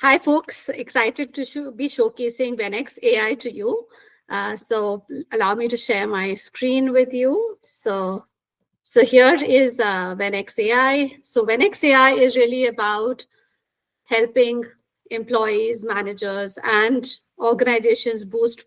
Hi, folks. Excited to be showcasing VenEx AI to you. So allow me to share my screen with you. So here is VenEx AI. So VenEx AI is really about helping employees, managers, and organizations boost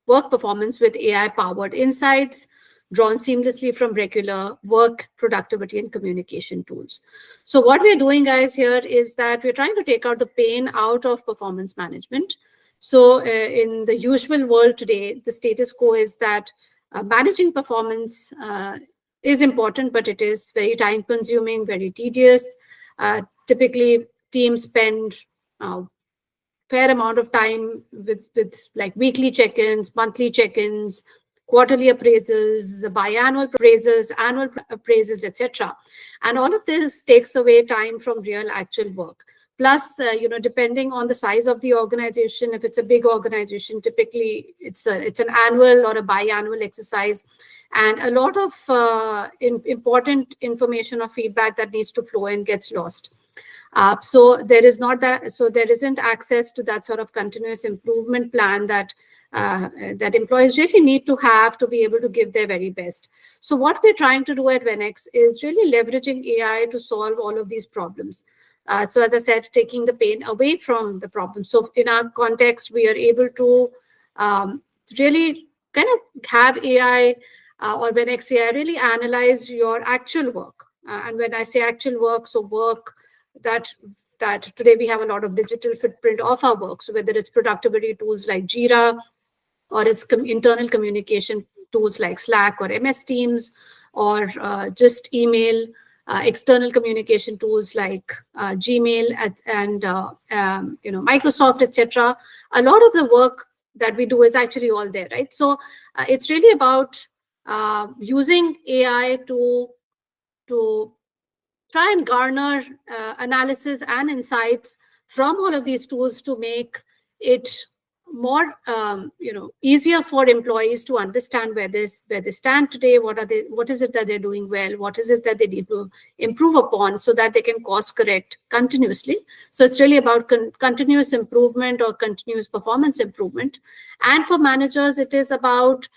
work performance with AI-powered insights drawn seamlessly from regular work, productivity, and communication tools. So what we're doing, guys, here is that we're trying to take out the pain out of performance management. So in the usual world today, the status quo is that managing performance is important, but it is very time consuming, very tedious. Typically, teams spend fair amount of time with like weekly check-ins, monthly check-ins, quarterly appraisals, biannual appraisals, annual appraisals, etc. And all of this takes away time from real actual work. Plus, depending on the size of the organization, if it's a big organization, typically it's an annual or a biannual exercise, and a lot of important information or feedback that needs to flow in gets lost. So there isn't access to that sort of continuous improvement plan that employees really need to have to be able to give their very best. So what we're trying to do at VenEx is really leveraging AI to solve all of these problems. So as I said, taking the pain away from the problem. So in our context, we are able to really kind of have AI or VenEx AI really analyze your actual work. And when I say actual work, so work that today we have a lot of digital footprint of our work. So whether it's productivity tools like JIRA, or it's internal communication tools like Slack or MS Teams, or just email, external communication tools like Gmail and Microsoft, etc. A lot of the work that we do is actually all there, right? So it's really about using AI to try and garner analysis and insights from all of these tools to make it more easier for employees to understand where they stand today, what is it that they're doing well, what is it that they need to improve upon, so that they can course correct continuously. So it's really about continuous improvement or continuous performance improvement. And for managers, it is about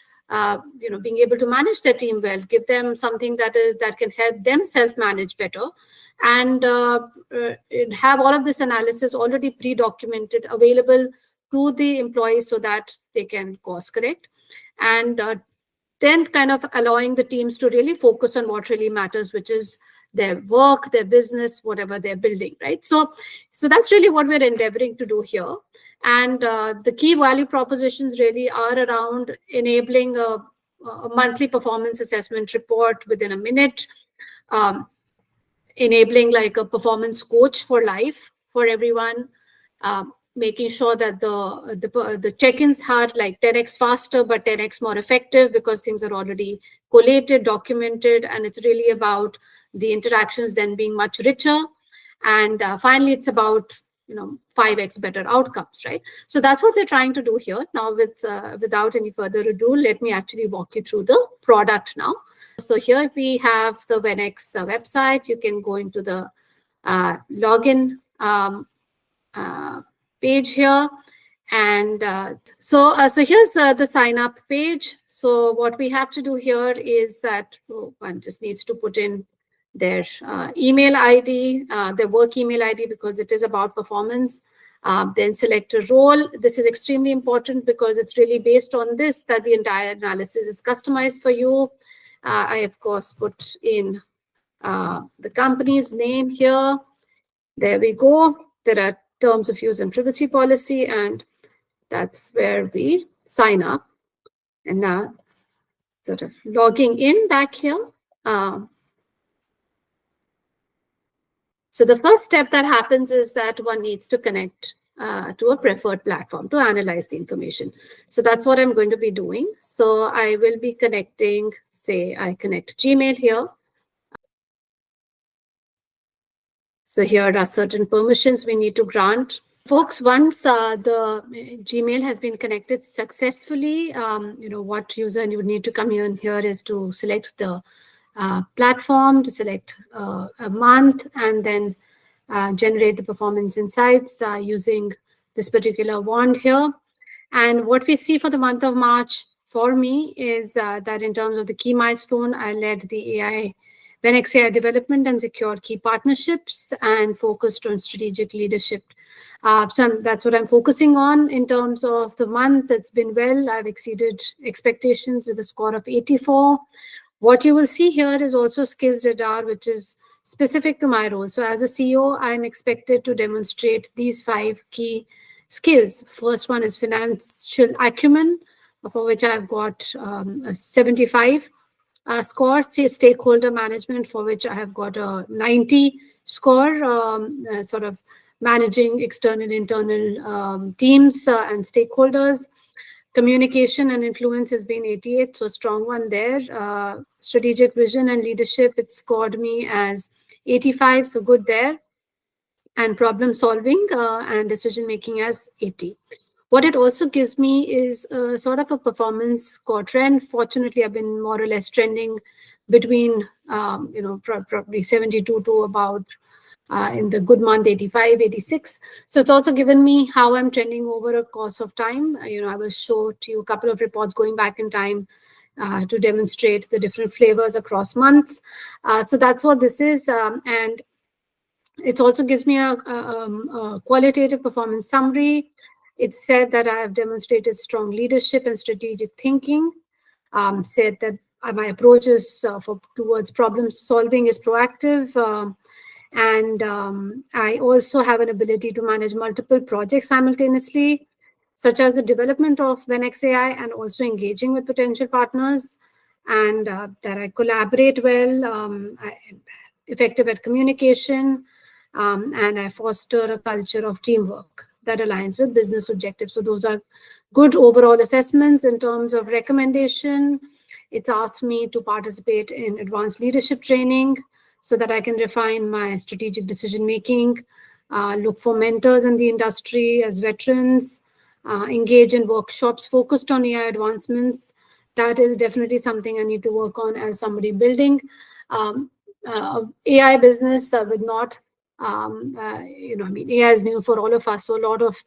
being able to manage their team well, give them something that can help them self-manage better, and have all of this analysis already pre-documented, available to the employees so that they can course correct, and then kind of allowing the teams to really focus on what really matters, which is their work, their business, whatever they're building, right? So that's really what we're endeavoring to do here. And the key value propositions really are around enabling a monthly performance assessment report within a minute, enabling like a performance coach for life for everyone, making sure that the check-ins are like 10x faster, but 10x more effective, because things are already collated, documented, and it's really about the interactions then being much richer. And finally, it's about 5x better outcomes, right? So that's what we're trying to do here. Now, without any further ado, let me actually walk you through the product now. So here we have the VenEx website. You can go into the login page here, and so here's the sign up page. So what we have to do here is that one just needs to put in their email ID, their work email ID, because it is about performance. Then select a role. This is extremely important because it's really based on this that the entire analysis is customized for you. I, of course, put in the company's name here. There we go. There are terms of use and privacy policy, and that's where we sign up. And now sort of logging in back here. So the first step that happens is that one needs to connect to a preferred platform to analyze the information. So that's what I'm going to be doing. So I will be connecting, say I connect Gmail here. So here are certain permissions we need to grant. Folks, once the Gmail has been connected successfully, what user you would need to come in here is to select the platform, to select a month, and then generate the performance insights using this particular wand here. And what we see for the month of March for me is that in terms of the key milestone, I led the VenEx AI development and secured key partnerships and focused on strategic leadership. That's what I'm focusing on in terms of the month. It's been well. I've exceeded expectations with a score of 84. What you will see here is also skills radar, which is specific to my role. So as a CEO, I'm expected to demonstrate these 5 key skills. First one is financial acumen, for which I've got a 75 score. Stakeholder management, for which I have got a 90 score, sort of managing external, internal teams and stakeholders. Communication and influence has been 88, so strong one there. Strategic vision and leadership, it scored me as 85, so good there. And problem solving and decision making as 80. What it also gives me is sort of a performance score trend. Fortunately, I've been more or less trending between, probably 72 to about, in the good month, 85, 86. So it's also given me how I'm trending over a course of time. I will show to you a couple of reports going back in time to demonstrate the different flavors across months. So that's what this is. And it also gives me a qualitative performance summary. It said that I have demonstrated strong leadership and strategic thinking. Said that my approach is towards problem solving is proactive. And I also have an ability to manage multiple projects simultaneously, such as the development of VenEx AI and also engaging with potential partners, and that I collaborate well, effective at communication, and I foster a culture of teamwork that aligns with business objectives. So those are good overall assessments. In terms of recommendation, it's asked me to participate in advanced leadership training so that I can refine my strategic decision making, look for mentors in the industry as veterans, engage in workshops focused on AI advancements. That is definitely something I need to work on as somebody building AI business with not, AI is new for all of us, so a lot of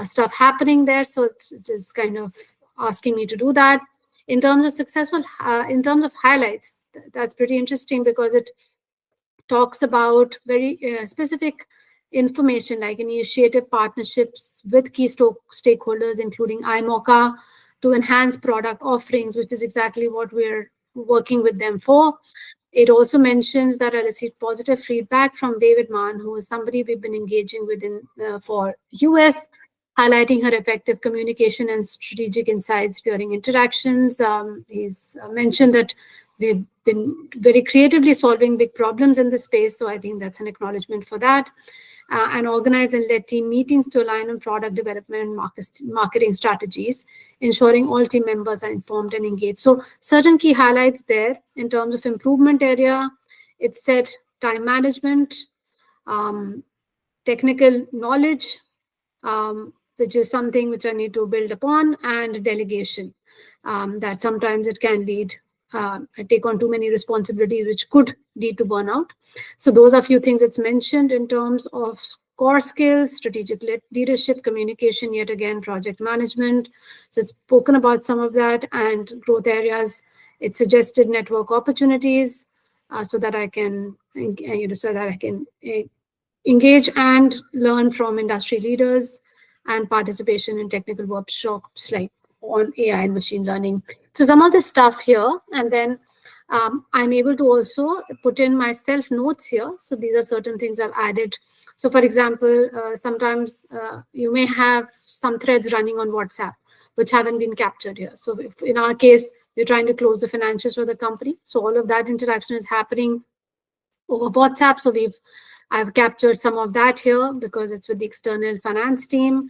stuff happening there. So it's just kind of asking me to do that. In terms of highlights, that's pretty interesting because it talks about very specific information like initiated partnerships with key stakeholders, including IMOCA, to enhance product offerings, which is exactly what we're working with them for. It also mentions that I received positive feedback from David Mann, who is somebody we've been engaging with for US, highlighting her effective communication and strategic insights during interactions. He's mentioned that we've been very creatively solving big problems in this space, so I think that's an acknowledgement for that. And organize and lead team meetings to align on product development and marketing strategies, ensuring all team members are informed and engaged. So certain key highlights there. In terms of improvement area, it said time management, technical knowledge, which is something which I need to build upon, and delegation. That sometimes it can lead, I take on too many responsibilities, which could lead to burnout. So those are a few things it's mentioned in terms of core skills, strategic leadership, communication, yet again, project management. So it's spoken about some of that, and growth areas. It suggested network opportunities so that I can, engage and learn from industry leaders, and participation in technical workshops like on AI and machine learning. So some of the stuff here, and then I'm able to also put in my self notes here. So these are certain things I've added. So for example, sometimes you may have some threads running on WhatsApp which haven't been captured here. So if in our case, we're trying to close the financials for the company. So all of that interaction is happening over WhatsApp. So I've captured some of that here because it's with the external finance team.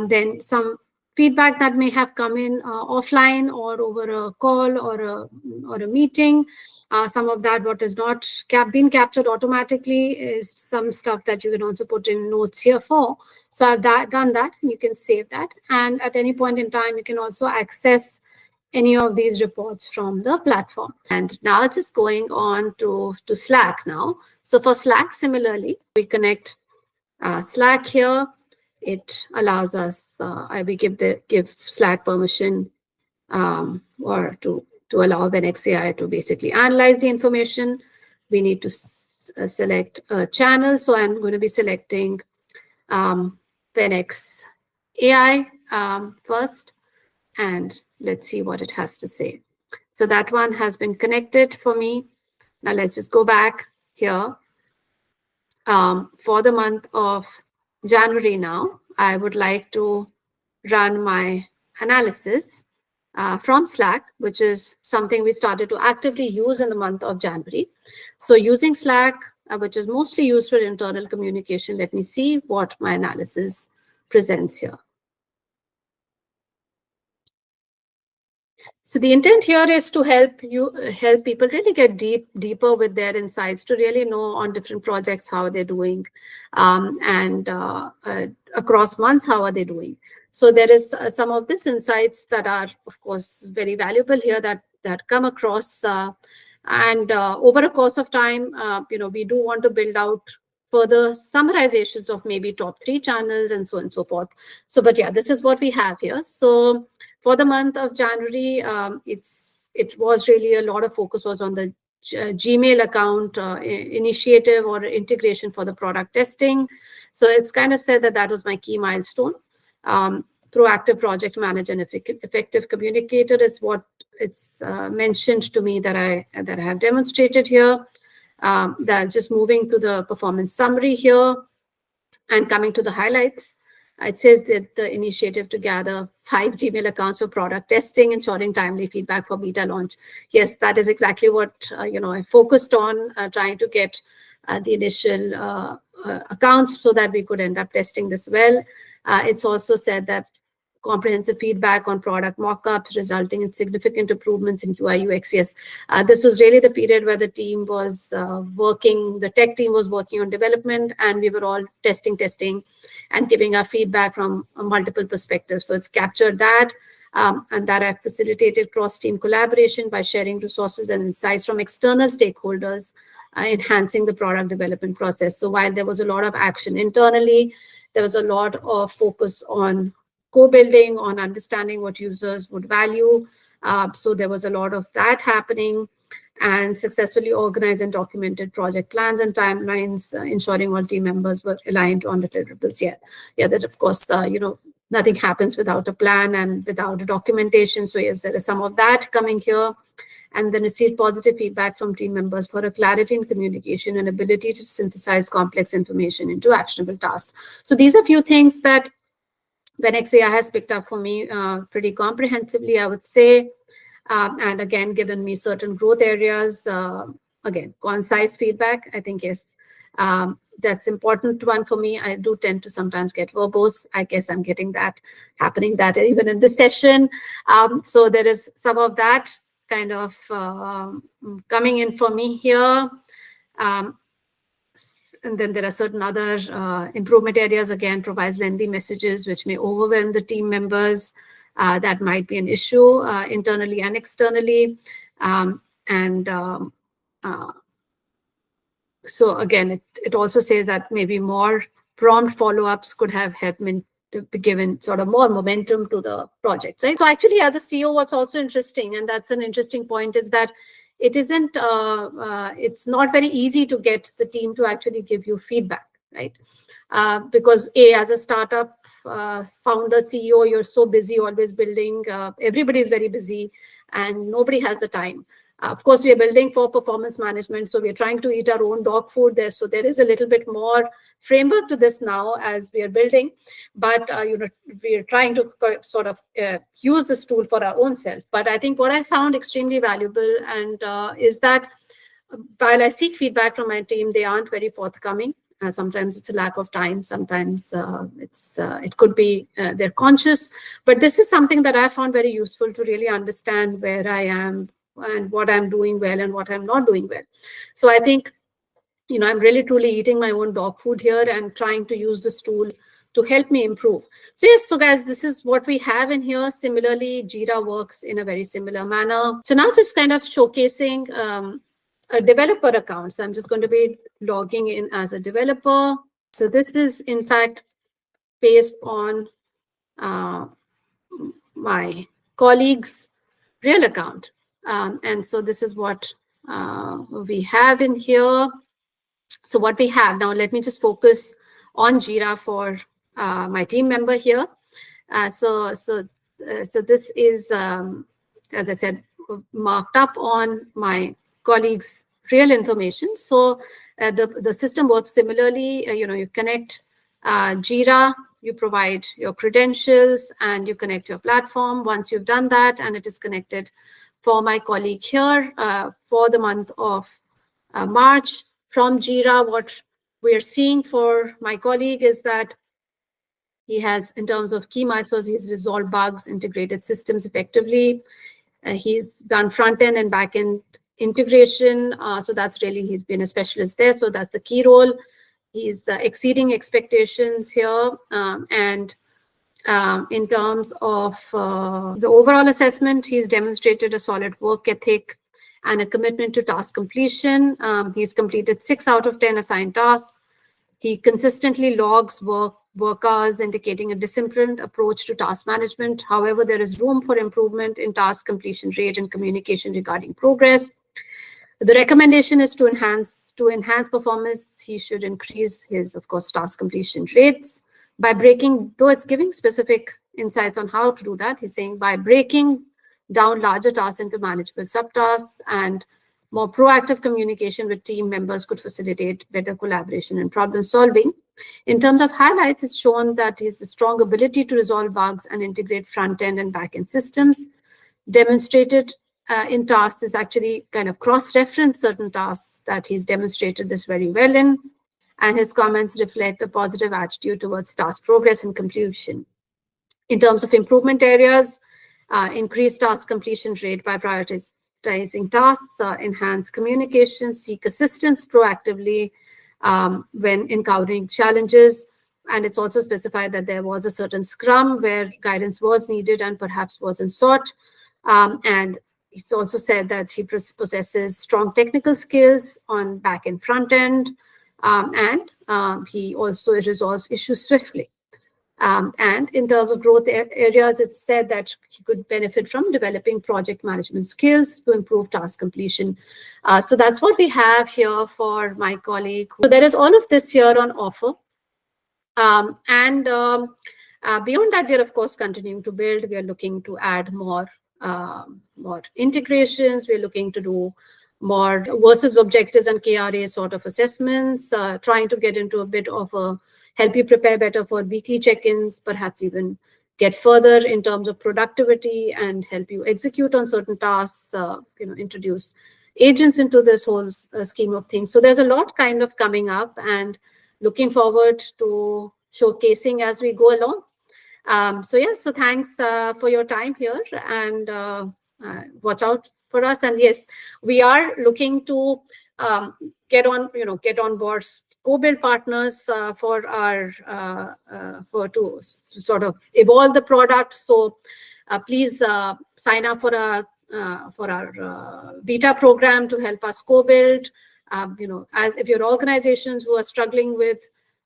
Then some feedback that may have come in offline or over a call or a meeting. Some of that what is not been captured automatically is some stuff that you can also put in notes here for. So I've done that, and you can save that. And at any point in time, you can also access any of these reports from the platform. And now just going on to Slack now. So for Slack, similarly, we connect Slack here. It allows us, we give Slack permission or to allow VenEx AI to basically analyze the information. We need to select a channel. So I'm going to be selecting VenEx AI first, and let's see what it has to say. So that one has been connected for me. Now let's just go back here. For the month of January now, I would like to run my analysis from Slack, which is something we started to actively use in the month of January. So using Slack, which is mostly used for internal communication, let me see what my analysis presents here. So the intent here is to help people really get deeper with their insights, to really know on different projects how they're doing, and across months how are they doing. So there is some of these insights that are, of course, very valuable here that come across, and over a course of time, we do want to build out further summarizations of maybe top 3 channels and so on and so forth. So, but yeah, this is what we have here. So for the month of January, it was really a lot of focus was on the Gmail account initiative or integration for the product testing. So it's kind of said that was my key milestone. Proactive project manager and effective communicator is what it's mentioned to me that I have demonstrated here. That just moving to the performance summary here and coming to the highlights. It says that the initiative to gather 5 Gmail accounts for product testing, ensuring timely feedback for beta launch. Yes, that is exactly what I focused on, trying to get the initial accounts so that we could end up testing this well. It's also said that comprehensive feedback on product mockups resulting in significant improvements in UI UX. Yes, this was really the period where the team was the tech team was working on development, and we were all testing and giving our feedback from multiple perspectives. So it's captured that, and that I've facilitated cross-team collaboration by sharing resources and insights from external stakeholders, enhancing the product development process. So while there was a lot of action internally, there was a lot of focus on co-building, on understanding what users would value. So there was a lot of that happening, and successfully organized and documented project plans and timelines, ensuring all team members were aligned on deliverables. Yeah, that of course, nothing happens without a plan and without documentation. So yes, there is some of that coming here. And then received positive feedback from team members for a clarity in communication and ability to synthesize complex information into actionable tasks. So these are a few things that VenEx AI has picked up for me pretty comprehensively, I would say. And again, given me certain growth areas, again, concise feedback, I think, yes, that's important one for me. I do tend to sometimes get verbose. I guess I'm getting that happening that even in this session. So there is some of that kind of coming in for me here. And then there are certain other improvement areas, again, provides lengthy messages which may overwhelm the team members. That might be an issue internally and externally. So again, it also says that maybe more prompt follow-ups could have helped me to be given sort of more momentum to the project, right? So actually, as a CEO, what's also interesting, and that's an interesting point, is that it isn't, it's not very easy to get the team to actually give you feedback, right? Because as a startup founder, CEO, you're so busy, always building, everybody's very busy, and nobody has the time. Of course, we are building for performance management, so we are trying to eat our own dog food there. So there is a little bit more framework to this now as we are building, but we are trying to sort of use this tool for our own self. But I think what I found extremely valuable and is that while I seek feedback from my team, they aren't very forthcoming. Sometimes it's a lack of time. Sometimes it could be they're conscious. But this is something that I found very useful to really understand where I am and what I'm doing well and what I'm not doing well. So I think, I'm really truly eating my own dog food here and trying to use this tool to help me improve. So yes, so guys, this is what we have in here. Similarly, Jira works in a very similar manner. So now just kind of showcasing a developer account. So I'm just going to be logging in as a developer. So this is in fact based on my colleague's real account. And so this is what we have in here. So what we have now, let me just focus on Jira for my team member here. So this is, as I said, marked up on my colleague's real information. So the system works similarly. You connect Jira, you provide your credentials, and you connect your platform. Once you've done that, and it is connected for my colleague here for the month of March. From Jira, what we are seeing for my colleague is that he has, in terms of key milestones, he's resolved bugs, integrated systems effectively. He's done front-end and back-end integration. So that's really, he's been a specialist there. So that's the key role. He's exceeding expectations here. And in terms of the overall assessment, he's demonstrated a solid work ethic and a commitment to task completion. He's completed 6 out of 10 assigned tasks. He consistently logs work hours, indicating a disciplined approach to task management. However, there is room for improvement in task completion rate and communication regarding progress. The recommendation is to enhance performance. He should increase his, of course, task completion rates by breaking, though it's giving specific insights on how to do that. He's saying by breaking down larger tasks into manageable subtasks, and more proactive communication with team members could facilitate better collaboration and problem solving. In terms of highlights, it's shown that his strong ability to resolve bugs and integrate front-end and back-end systems. Demonstrated in tasks is actually kind of cross-reference certain tasks that he's demonstrated this very well in, and his comments reflect a positive attitude towards task progress and completion. In terms of improvement areas, increase task completion rate by prioritizing tasks, enhance communication, seek assistance proactively when encountering challenges. And it's also specified that there was a certain scrum where guidance was needed and perhaps wasn't sought. And it's also said that he possesses strong technical skills on back and front end, and he also resolves issues swiftly. And in terms of growth areas, it's said that he could benefit from developing project management skills to improve task completion. So that's what we have here for my colleague. So there is all of this here on offer. Beyond that, we are, of course, continuing to build. We are looking to add more integrations. We're looking to do more versus objectives and KRA sort of assessments, trying to get into a bit of a help you prepare better for weekly check-ins, perhaps even get further in terms of productivity and help you execute on certain tasks, introduce agents into this whole scheme of things. So there's a lot kind of coming up, and looking forward to showcasing as we go along. So thanks for your time here, and watch out for us. And yes, we are looking to get on board co-build partners for our to sort of evolve the product. So please sign up for our beta program to help us co-build. As if you're organizations who are struggling with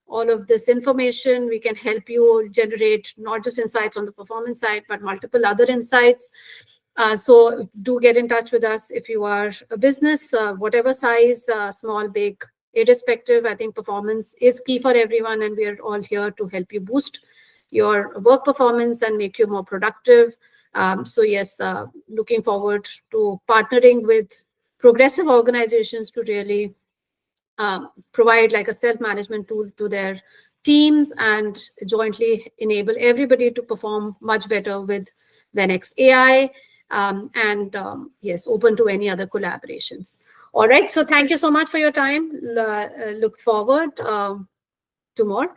all of this information, we can help you generate not just insights on the performance side, but multiple other insights. So do get in touch with us if you are a business, whatever size, small, big, irrespective. I think performance is key for everyone, and we are all here to help you boost your work performance and make you more productive. So yes, looking forward to partnering with progressive organizations to really provide like a self-management tool to their teams and jointly enable everybody to perform much better with VenEx AI. Yes, open to any other collaborations. All right, so thank you so much for your time. Look forward to more.